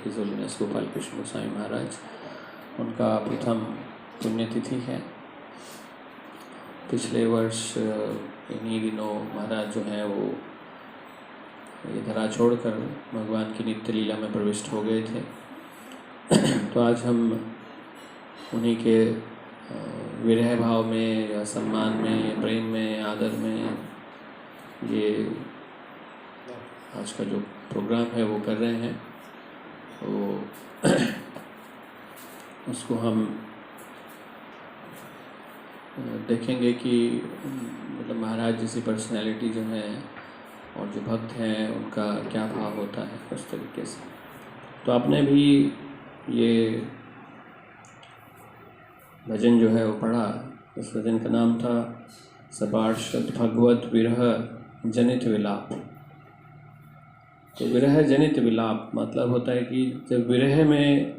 His holiness Gopal Krishna Goswami महाराज, उनका प्रथम पुण्यतिथि है। पिछले वर्ष इन्हीं दिनों महाराज जो हैं वो ये धरा छोड़कर भगवान की नित्य लीला में प्रविष्ट हो गए थे। तो आज हम उन्हीं के विरह भाव में या सम्मान में, प्रेम में, आदर में ये आज का जो प्रोग्राम है वो कर रहे हैं। तो उसको हम देखेंगे कि मतलब महाराज जैसी पर्सनैलिटी जो है और जो भक्त हैं उनका क्या भाव होता है उस तरीके से। तो आपने भी ये भजन जो है वो पढ़ा। उस भजन का नाम था सपार्षद भगवत विरह जनित विलाप। तो विरह जनित विलाप मतलब होता है कि जब विरह में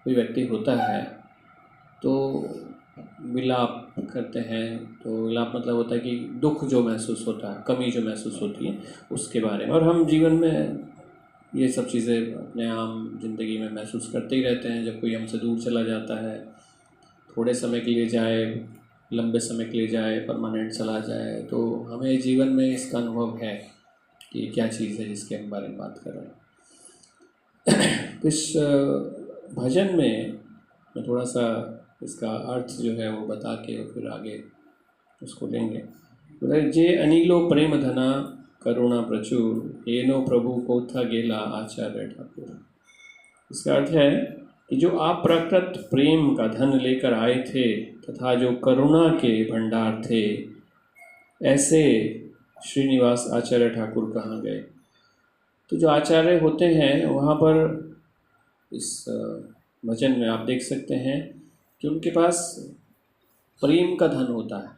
कोई व्यक्ति होता है तो विलाप करते हैं। तो विलाप मतलब होता है कि दुख जो महसूस होता है, कमी जो महसूस होती है उसके बारे में। और हम जीवन में ये सब चीज़ें अपने आम जिंदगी में महसूस करते ही रहते हैं। जब कोई हमसे दूर चला जाता है, थोड़े समय के लिए जाए, लंबे समय के लिए जाए, परमानेंट चला जाए, तो हमें जीवन में इसका अनुभव है कि क्या चीज़ है जिसके हम बारे में बात कर रहे हैं। इस भजन में मैं थोड़ा सा इसका अर्थ जो है वो बता के फिर आगे उसको लेंगे। जे अनिलो प्रेम धना करुणा प्रचुर येनो प्रभु को था गेला आचार्य ठाकुर। इसका अर्थ है कि जो अप्रकृत प्रेम का धन लेकर आए थे तथा जो करुणा के भंडार थे, ऐसे श्रीनिवास आचार्य ठाकुर कहाँ गए। तो जो आचार्य होते हैं वहाँ पर इस भजन में आप देख सकते हैं कि उनके पास प्रेम का धन होता है।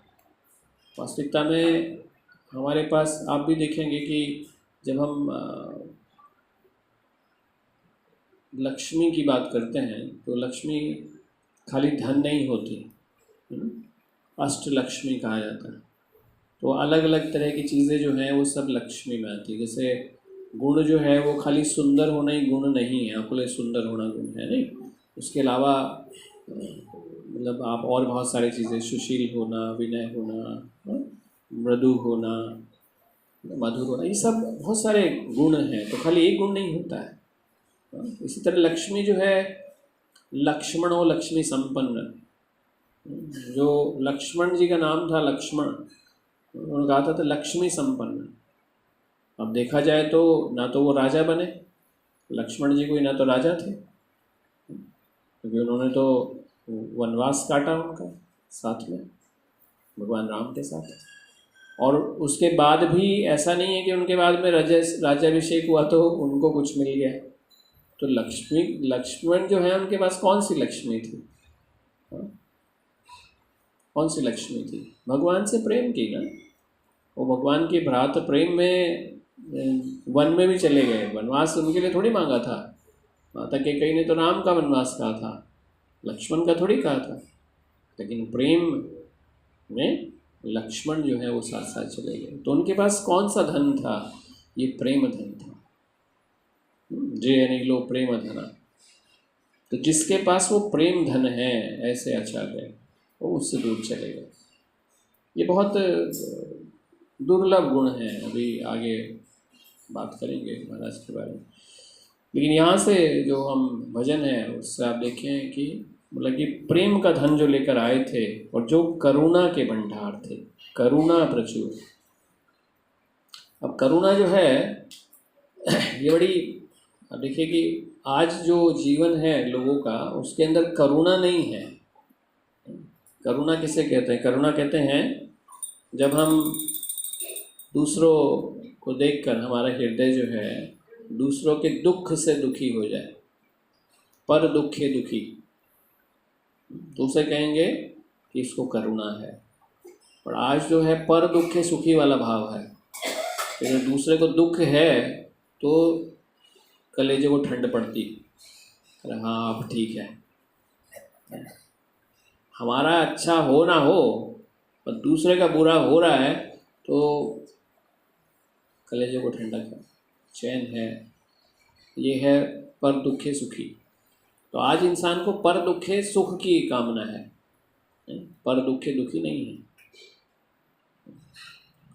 वास्तविकता में हमारे पास आप भी देखेंगे कि जब हम लक्ष्मी की बात करते हैं तो लक्ष्मी खाली धन नहीं होती, अष्ट लक्ष्मी कहा जाता है। तो अलग अलग तरह की चीज़ें जो हैं वो सब लक्ष्मी में आती है। जैसे गुण जो है वो खाली सुंदर होना ही गुण नहीं है, आपको सुंदर होना गुण है नहीं, उसके अलावा मतलब आप और बहुत सारी चीज़ें, सुशील होना, विनय होना, मृदु होना, मधुर होना, ये सब बहुत सारे गुण हैं। तो खाली एक गुण नहीं होता है। इसी तरह लक्ष्मी जो है, लक्ष्मणो लक्ष्मी संपन्न, जो लक्ष्मण जी का नाम था लक्ष्मण, उन्होंने कहा था लक्ष्मी संपन्न। अब देखा जाए तो ना तो वो राजा बने, लक्ष्मण जी कोई ना तो राजा थे, क्योंकि उन्होंने तो वनवास काटा उनका साथ में भगवान राम के साथ। और उसके बाद भी ऐसा नहीं है कि उनके बाद में राज्याभिषेक हुआ तो उनको कुछ मिल गया। तो लक्ष्मण जो है उनके पास कौन सी लक्ष्मी थी? कौन सी लक्ष्मी थी? भगवान से प्रेम की ना। वो भगवान के भ्रात प्रेम में वन में भी चले गए। वनवास उनके लिए थोड़ी मांगा था। माता कैकेयी ने तो राम का वनवास कहा था, लक्ष्मण का थोड़ी कहा था। लेकिन प्रेम में लक्ष्मण जो है वो साथ साथ चले गए। तो उनके पास कौन सा धन था? ये प्रेम धन था। जे अनिलो प्रेम धना। तो जिसके पास वो प्रेम धन है, ऐसे आचार्य, वो उससे दूर चले गए। ये बहुत दुर्लभ गुण है। अभी आगे बात करेंगे महाराज के बारे में। लेकिन यहाँ से जो हम भजन है उससे आप देखें कि मतलब कि प्रेम का धन जो लेकर आए थे और जो करुणा के भंडार थे, करुणा प्रचुर। अब करुणा जो है ये बड़ी, अब देखिए कि आज जो जीवन है लोगों का, उसके अंदर करुणा नहीं है। करुणा किसे कहते हैं? करुणा कहते हैं जब हम दूसरों को देखकर हमारा हृदय जो है दूसरों के दुख से दुखी हो जाए। पर दुखे दुखी, तो उसे कहेंगे कि इसको करुणा है। और आज जो है पर दुखे सुखी वाला भाव है। तो दूसरे को दुख है तो कलेजे को ठंड पड़ती, अरे हाँ अब ठीक है। हमारा अच्छा हो ना हो पर दूसरे का बुरा हो रहा है तो कलेजे को ठंडक है, चैन है। ये है पर दुखे सुखी। तो आज इंसान को पर दुखे सुख की कामना है, पर दुखे दुखी नहीं है,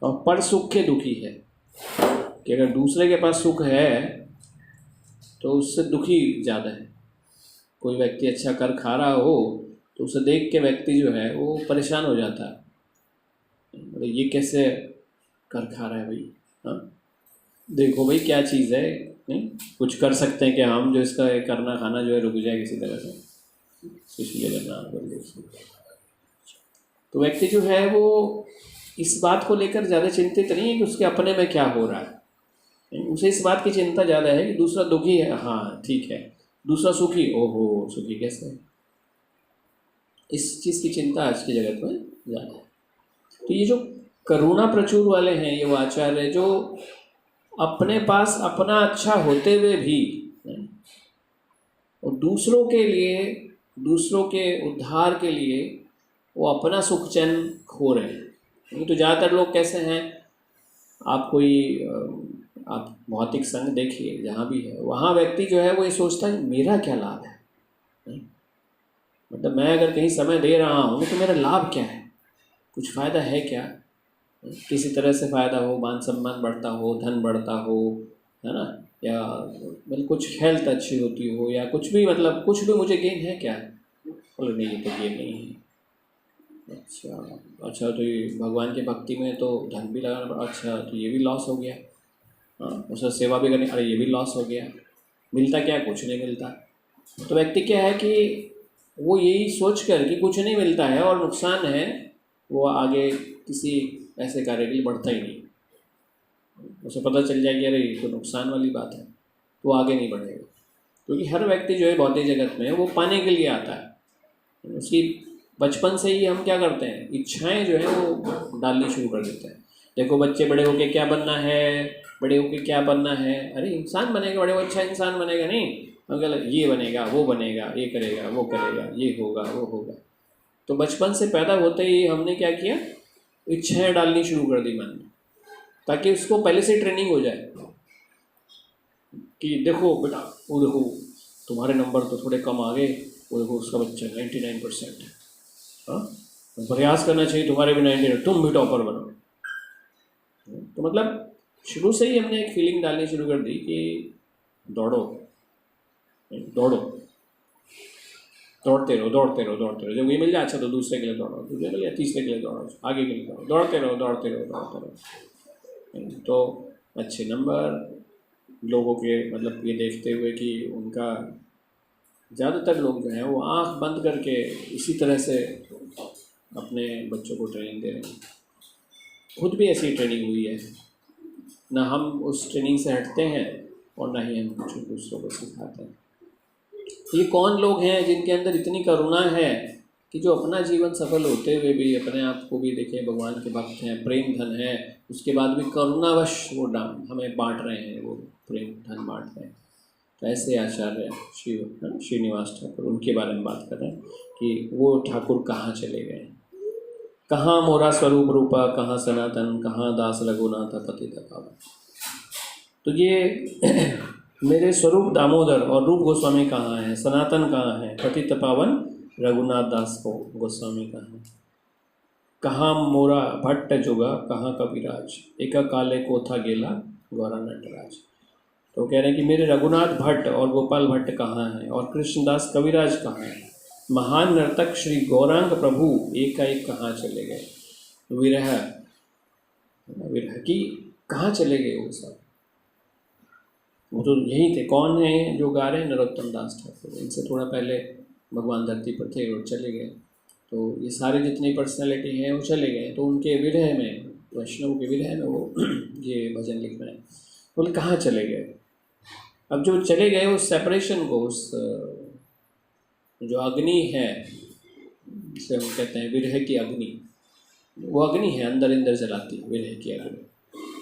और पर सुख के दुखी है कि अगर दूसरे के पास सुख है तो उससे दुखी ज़्यादा है। कोई व्यक्ति अच्छा कर खा रहा हो तो उसे देख के व्यक्ति जो है वो परेशान हो जाता है, अरे ये कैसे कर खा रहा है भाई, हाँ देखो भाई क्या चीज़ है, नहीं कुछ कर सकते हैं कि हम जो इसका करना खाना जो है रुक जाए किसी तरह से, इसलिए करना कर। तो व्यक्ति जो है वो इस बात को लेकर ज़्यादा चिंतित नहीं है कि उसके अपने में क्या हो रहा है, उसे इस बात की चिंता ज़्यादा है कि दूसरा दुखी है, हाँ ठीक है, दूसरा सुखी, ओहो सुखी कैसे है, इस चीज़ की चिंता आज के जगत में ज़्यादा है। तो ये जो करुणा प्रचुर वाले हैं ये वो आचार्य जो अपने पास अपना अच्छा होते हुए भी और दूसरों के लिए, दूसरों के उद्धार के लिए वो अपना सुख चैन खो रहे हैं। तो ज़्यादातर लोग कैसे हैं, आप आप भौतिक संग देखिए जहाँ भी है, वहाँ व्यक्ति जो है वो ये सोचता है मेरा क्या लाभ है, मतलब मैं अगर कहीं समय दे रहा हूँ तो मेरा लाभ क्या है, कुछ फ़ायदा है क्या, किसी तरह से फ़ायदा हो, मान सम्मान बढ़ता हो, धन बढ़ता हो, है ना, या मतलब कुछ हेल्थ अच्छी होती हो, या कुछ भी, मतलब कुछ भी मुझे गेन है क्या, बोले नहीं ये तो गेन नहीं है। अच्छा तो ये भगवान की भक्ति में तो धन भी लगाना पड़ा, अच्छा तो ये भी लॉस हो गया, हाँ उसका सेवा भी करनी, अरे ये भी लॉस हो गया, मिलता क्या, कुछ नहीं मिलता। तो व्यक्ति क्या है कि वो यही सोच कर कि कुछ नहीं मिलता है और नुकसान है, वो आगे किसी ऐसे कार्य के लिए बढ़ता ही नहीं, उसे पता चल जाएगी अरे ये तो नुकसान वाली बात है, तो आगे नहीं बढ़ेगा। क्योंकि हर व्यक्ति जो है भौतिक जगत में वो पाने के लिए आता है, उसकी बचपन से ही हम क्या करते हैं, इच्छाएं जो है वो डालनी शुरू कर देते हैं। देखो बच्चे बड़े होके क्या बनना है, बड़े होके क्या बनना है, अरे इंसान बनेगा, बड़े हो अच्छा इंसान बनेगा, नहीं अगर ये बनेगा, वो बनेगा, ये करेगा, वो करेगा, ये होगा, वो होगा। तो बचपन से पैदा होते ही हमने क्या किया, इच्छाएं डालनी शुरू कर दी मन में, ताकि उसको पहले से ट्रेनिंग हो जाए कि देखो बेटा, वो देखो तुम्हारे नंबर तो थोड़े कम आ गए, वो देखो उसका बच्चा 99% है, हाँ प्रयास करना चाहिए तुम्हारे भी 99, तुम भी टॉपर बनो। तो मतलब शुरू से ही हमने एक फीलिंग डालनी शुरू कर दी कि दौड़ो दौड़ो, दौड़ते रहो दौड़ते रहो दौड़ते रहो, जब ये मिल जाए अच्छा तो दूसरे के लिए दौड़ो, दूसरे के लिए, तीसरे के लिए दौड़ो, आगे के लिए दौड़ो, दौड़ते रहो दौड़ते रहो दौड़ते रहो। तो अच्छे नंबर लोगों के, मतलब ये देखते हुए कि उनका ज़्यादातर लोग जो हैं वो आँख बंद करके इसी तरह से अपने बच्चों को ट्रेनिंग दे रहे हैं। खुद भी ऐसी ट्रेनिंग हुई है, ना हम उस ट्रेनिंग से हटते हैं और ना ही हम कुछ दूसरों को सिखाते हैं। ये कौन लोग हैं जिनके अंदर इतनी करुणा है कि जो अपना जीवन सफल होते हुए भी अपने आप को भी देखें भगवान के भक्त हैं, प्रेम धन है, उसके बाद भी करुणावश वो हमें बांट रहे हैं, वो प्रेम धन बांट रहे हैं। तो ऐसे आचार्य श्रीनिवास ठाकुर, उनके बारे में बात कर रहे हैं कि वो ठाकुर कहाँ चले गए, कहाँ मोरा स्वरूप रूपा, कहाँ सनातन, कहाँ दास रघुनाथ पतित पावन। तो ये मेरे स्वरूप दामोदर और रूप गोस्वामी कहाँ हैं, सनातन कहाँ हैं, पतित पावन रघुनाथ दास को गोस्वामी कहाँ हैं, कहाँ मोरा भट्ट जोगा, कहाँ कविराज, एका काले कोथा गेला गौरा नटराज। तो कह रहे हैं कि मेरे रघुनाथ भट्ट और गोपाल भट्ट कहाँ हैं और कृष्णदास कविराज कहाँ हैं, महान नर्तक श्री गौरांग प्रभु एकाएक कहाँ चले गए, विरह की कहाँ चले गए वो सब, वो तो यही थे। कौन है जो गा रहे हैं, नरोत्तम दास ठाकुर, इनसे थोड़ा पहले भगवान धरती पर थे और चले गए। तो ये सारे जितनी पर्सनैलिटी हैं वो चले गए, तो उनके विरह में, वैष्णव के विरह में वो ये भजन लिख रहे हैं। बोले कहाँ चले गए, अब जो चले गए उस सेपरेशन को, उस जो अग्नि है जिसे हम कहते हैं विरह की अग्नि, वो अग्नि है अंदर अंदर जलाती है विरह की अग्नि,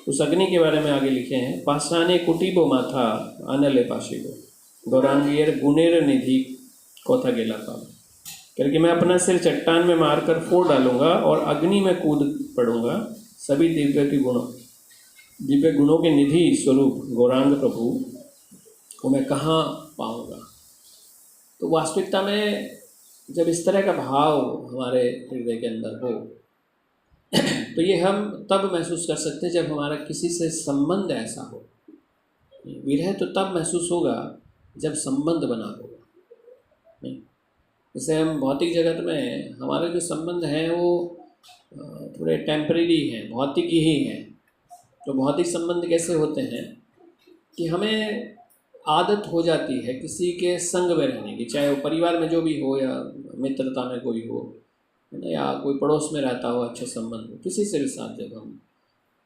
उस अग्नि के बारे में आगे लिखे हैं। पाषाणे कुटीबो माथा अनले पाशिबो, गौरांगियर गुनेर निधि कोथा गेला पाव। क्योंकि मैं अपना सिर चट्टान में मारकर फोड़ डालूंगा और अग्नि में कूद पड़ूंगा, सभी दिव्य गुणों के निधि स्वरूप गौरांग प्रभु वो मैं कहाँ पाऊँगा। तो वास्तविकता में जब इस तरह का भाव हमारे हृदय के अंदर हो तो ये हम तब महसूस कर सकते हैं जब हमारा किसी से संबंध ऐसा हो। विरह तो तब महसूस होगा जब संबंध बना होगा। नहीं, जैसे हम भौतिक जगत में हमारे जो संबंध हैं वो थोड़े टेम्परेरी हैं, भौतिक ही हैं। तो भौतिक संबंध कैसे होते हैं कि हमें आदत हो जाती है किसी के संग में रहने की, चाहे वो परिवार में जो भी हो या मित्रता में कोई हो, है ना, या कोई पड़ोस में रहता हो, अच्छे संबंध हो किसी से भी साथ। जब हम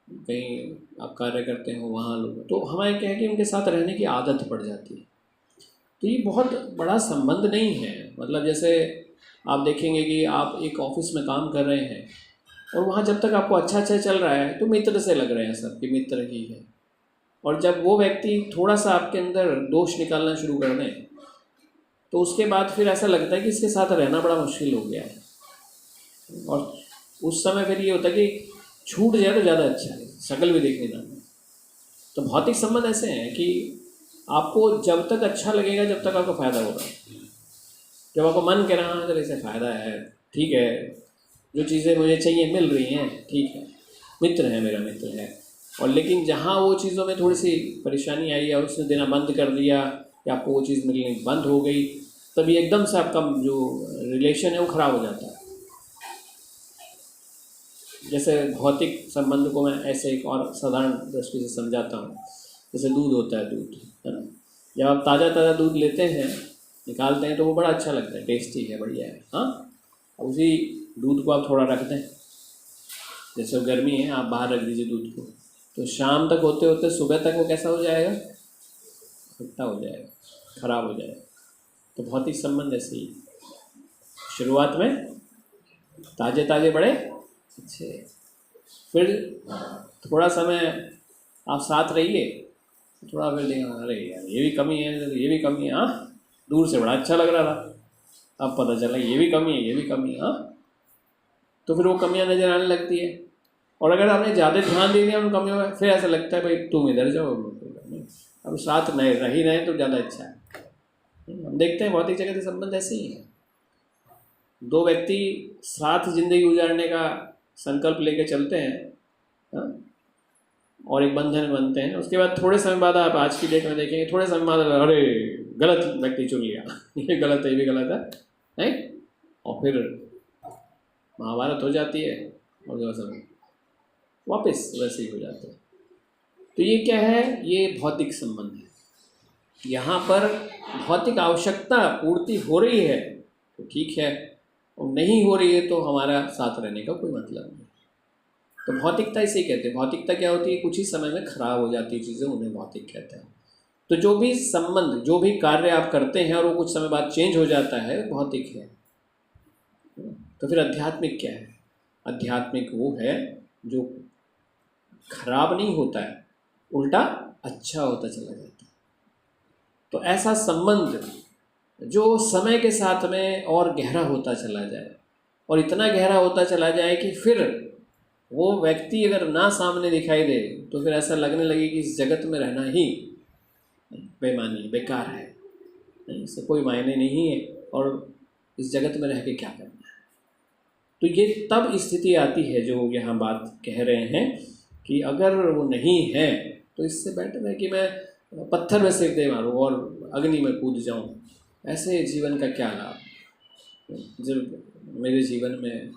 कहीं आप कार्य करते हो वहाँ लोग, तो हमें क्या है कि उनके साथ रहने की आदत पड़ जाती है। तो ये बहुत बड़ा संबंध नहीं है। मतलब जैसे आप देखेंगे कि आप एक ऑफिस में काम कर रहे हैं और वहाँ जब तक आपको अच्छा चल रहा है तो मित्र से लग रहे हैं सब कि मित्र ही है, और जब वो व्यक्ति थोड़ा सा आपके अंदर दोष निकालना शुरू कर दें तो उसके बाद फिर ऐसा लगता है कि इसके साथ रहना बड़ा मुश्किल हो गया है। और उस समय फिर ये होता है कि छूट जाए तो ज़्यादा अच्छा है, शक्ल भी देखने ना। तो भौतिक संबंध ऐसे हैं कि आपको जब तक अच्छा लगेगा जब तक आपको फ़ायदा होगा। जब आपको मन कह रहा है अगर इसे फ़ायदा है, ठीक है, जो चीज़ें मुझे चाहिए मिल रही हैं, ठीक है, मित्र है, मेरा मित्र है। और लेकिन जहाँ वो चीज़ों में थोड़ी सी परेशानी आई या उसने देना बंद कर दिया या आपको वो चीज़ मिलनी बंद हो गई, तभी एकदम से आपका जो रिलेशन है वो ख़राब हो जाता है। जैसे भौतिक संबंध को मैं ऐसे एक और साधारण दृष्टि से समझाता हूँ। जैसे दूध होता है, दूध है ना, जब आप ताज़ा दूध लेते हैं, निकालते हैं तो वो बड़ा अच्छा लगता है, टेस्टी है, बढ़िया है। हाँ, उसी दूध को आप थोड़ा रख दें, जैसे गर्मी है आप बाहर रख दीजिए दूध को, तो शाम तक होते होते सुबह तक वो कैसा हो जाएगा, खट्टा हो जाएगा, ख़राब हो जाएगा। तो भौतिक संबंध ऐसे ही, शुरुआत में ताज़े बड़े अच्छे, फिर थोड़ा समय आप साथ रहिए, थोड़ा फिर देखें अरे यार ये भी कमी है, ये भी कमी है। हाँ, दूर से बड़ा अच्छा लग रहा था, अब पता चला ये भी कमी है, ये भी कमी है। हाँ, तो फिर वो कमियां नज़र आने लगती है। और अगर आपने ज़्यादा ध्यान दे दिया उन कमियों में, फिर ऐसा लगता है भाई तुम इधर जाओ, अब साथ नहीं रह ही रहे तो ज़्यादा अच्छा है। हम देखते हैं भौतिक जगत के संबंध ऐसे ही है। दो व्यक्ति साथ जिंदगी गुजारने का संकल्प लेके चलते हैं, हाँ, और एक बंधन बनते हैं। उसके बाद थोड़े समय बाद आप आज की डेट में देखेंगे, थोड़े समय बाद अरे गलत व्यक्ति चुन लिया, ये गलत है, ये भी गलत है, नहीं, और फिर महाभारत हो जाती है और जो सब वापस वैसे ही हो जाते हैं। तो ये क्या है, ये भौतिक संबंध है। यहाँ पर भौतिक आवश्यकता पूर्ति हो रही है तो ठीक है, और नहीं हो रही है तो हमारा साथ रहने का कोई मतलब नहीं। तो भौतिकता इसे कहते हैं। भौतिकता क्या होती है, कुछ ही समय में खराब हो जाती है चीज़ें, उन्हें भौतिक कहते हैं। तो जो भी संबंध, जो भी कार्य आप करते हैं और वो कुछ समय बाद चेंज हो जाता है, भौतिक है। तो फिर आध्यात्मिक क्या है? आध्यात्मिक वो है जो खराब नहीं होता है, उल्टा अच्छा होता चला जाता है। तो ऐसा संबंध जो समय के साथ में और गहरा होता चला जाए, और इतना गहरा होता चला जाए कि फिर वो व्यक्ति अगर ना सामने दिखाई दे तो फिर ऐसा लगने लगे कि इस जगत में रहना ही बेमानी, बेकार है, इससे कोई मायने नहीं है, और इस जगत में रह के क्या करना है। तो ये तब स्थिति आती है जो यहाँ बात कह रहे हैं कि अगर वो नहीं है तो इससे बेटर है कि मैं पत्थर में सिर दे मारूँ और अग्नि में कूद जाऊँ। ऐसे जीवन का क्या लाभ जब मेरे जीवन में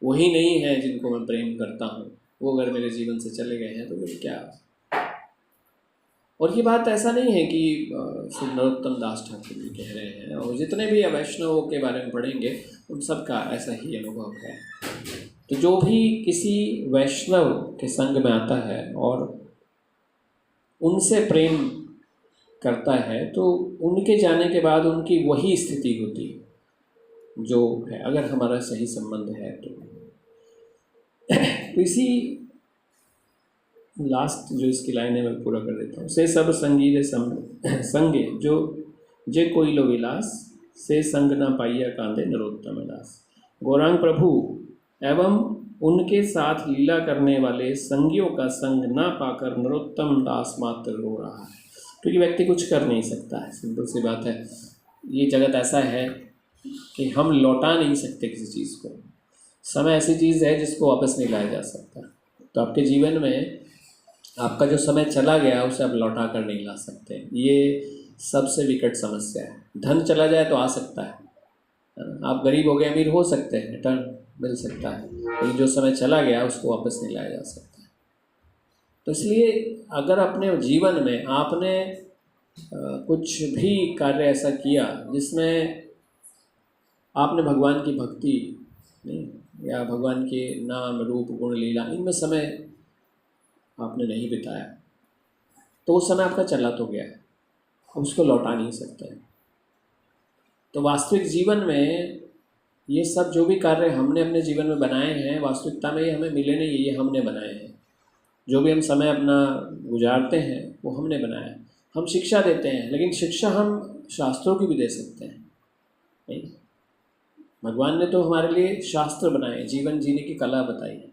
वही नहीं है जिनको मैं प्रेम करता हूँ, वो अगर मेरे जीवन से चले गए हैं तो फिर क्या। और ये बात ऐसा नहीं है कि श्री नरोत्तम दास ठाकुर जी कह रहे हैं, और जितने भी वैष्णवों के बारे में पढ़ेंगे उन सब का ऐसा ही अनुभव है। तो जो भी किसी वैष्णव के संग में आता है और उनसे प्रेम करता है तो उनके जाने के बाद उनकी वही स्थिति होती है जो है, अगर हमारा सही संबंध है तो। तो इसी लास्ट जो इसकी लाइन है मैं पूरा कर देता हूँ। से सब संगीरे संगे जो जे कोई लो विलास, से संग ना पाइया कांदे नरोत्तम दास। गौरांग प्रभु एवं उनके साथ लीला करने वाले संगियों का संग ना पाकर नरोत्तम दास मात्र रो रहा है। क्योंकि व्यक्ति कुछ कर नहीं सकता है, सिंपल सी बात है। ये जगत ऐसा है कि हम लौटा नहीं सकते किसी चीज़ को। समय ऐसी चीज़ है जिसको वापस नहीं लाया जा सकता। तो आपके जीवन में आपका जो समय चला गया उसे आप लौटा कर नहीं ला सकते। ये सबसे विकट समस्या है। धन चला जाए तो आ सकता है ना? आप गरीब हो गए, अमीर हो सकते हैं, रिटर्न मिल सकता है, लेकिन जो समय चला गया उसको वापस नहीं लाया जा सकता। तो इसलिए अगर अपने जीवन में आपने कुछ भी कार्य ऐसा किया जिसमें आपने भगवान की भक्ति नहीं या भगवान के नाम रूप गुण लीला इनमें समय आपने नहीं बिताया, तो उस समय आपका चला तो गया, उसको लौटा नहीं सकते। तो वास्तविक जीवन में ये सब जो भी कार्य हमने अपने जीवन में बनाए हैं, वास्तविकता में ये हमें मिले नहीं, ये हमने बनाए हैं। जो भी हम समय अपना गुजारते हैं वो हमने बनाया है। हम शिक्षा देते हैं, लेकिन शिक्षा हम शास्त्रों की भी दे सकते हैं नहीं। भगवान ने तो हमारे लिए शास्त्र बनाए, जीवन जीने की कला बताई है।